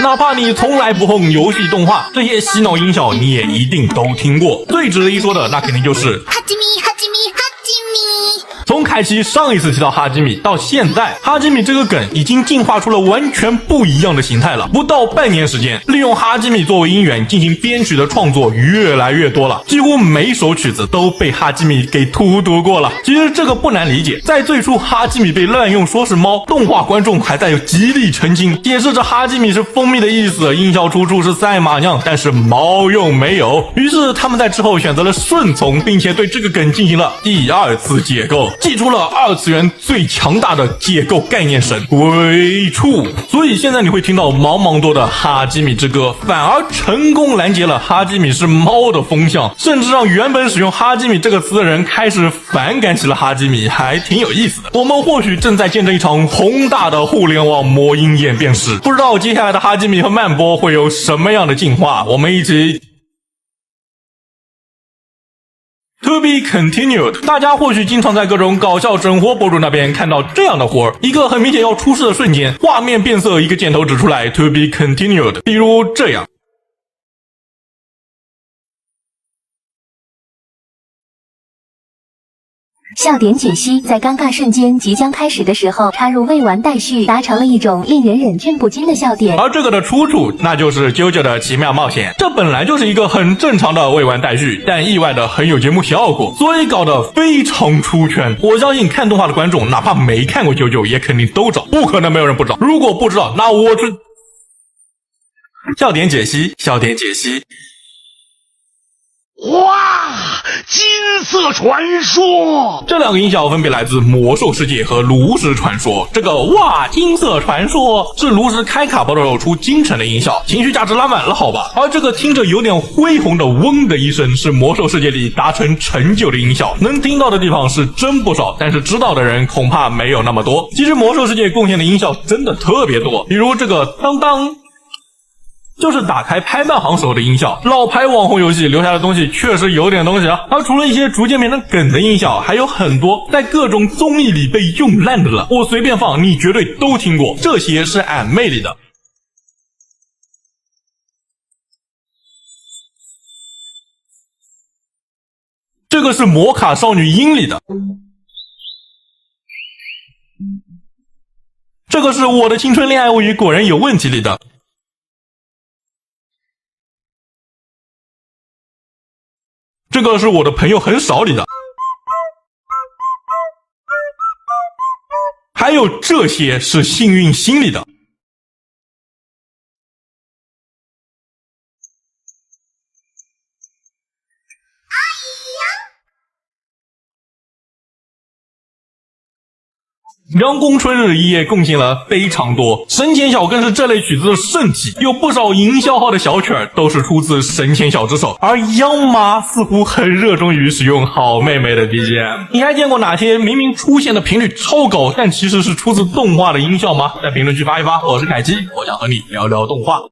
哪怕你从来不碰游戏动画，这些洗脑音效你也一定都听过。最值得一说的，那肯定就是哈基米。从凯奇上一次提到哈基米到现在，哈基米这个梗已经进化出了完全不一样的形态了。不到半年时间，利用哈基米作为音源进行编曲的创作越来越多了，几乎每首曲子都被哈基米给荼毒过了。其实这个不难理解，在最初哈基米被滥用说是猫，动画观众还在极力澄清，解释着哈基米是蜂蜜的意思，音效出处是赛马娘，但是猫用没有。于是他们在之后选择了顺从，并且对这个梗进行了第二次解构，祭出了二次元最强大的解构概念神鬼畜。所以现在你会听到茫茫多的哈基米之歌，反而成功拦截了哈基米是猫的风向，甚至让原本使用哈基米这个词的人开始反感起了哈基米，还挺有意思的。我们或许正在见证一场宏大的互联网魔音演变史，不知道接下来的哈基米和曼波会有什么样的进化，我们一起To be continued。 大家或许经常在各种搞笑整活博主那边看到这样的活儿，一个很明显要出事的瞬间，画面变色，一个箭头指出来 To be continued。 比如这样，笑点解析在尴尬瞬间即将开始的时候插入未完待续，达成了一种令人忍俊不禁的笑点。而这个的出处那就是啾啾的奇妙冒险，这本来就是一个很正常的未完待续，但意外的很有节目效果，所以搞得非常出圈。我相信看动画的观众哪怕没看过啾啾也肯定都知道，不可能没有人不知道。如果不知道，那我是笑点解析，笑点解析。哇！金色传说，这两个音效分别来自魔兽世界和炉石传说。这个哇，金色传说是炉石开卡包的时候出京城的音效，情绪价值拉满了好吧。而这个听着有点恢宏的嗡的一声是魔兽世界里达成成就的音效，能听到的地方是真不少，但是知道的人恐怕没有那么多。其实魔兽世界贡献的音效真的特别多，比如这个当当就是打开拍卖行时候的音效，老牌网红游戏留下的东西确实有点东西啊。而除了一些逐渐变成梗的音效，还有很多在各种综艺里被用烂的了，我随便放你绝对都听过，这些是俺妹里的。这个是摩卡少女樱里的，这个是我的青春恋爱物语果然有问题里的，这个是我的朋友很少里的，还有这些是幸运星里的。阳光春日一夜贡献了非常多，神仙小更是这类曲子的圣体，有不少营销号的小曲儿都是出自神仙小之手，而央妈似乎很热衷于使用好妹妹的 BGM。 你还见过哪些明明出现的频率超高，但其实是出自动画的音效吗？在评论区发一发。我是凯基，我想和你聊聊动画。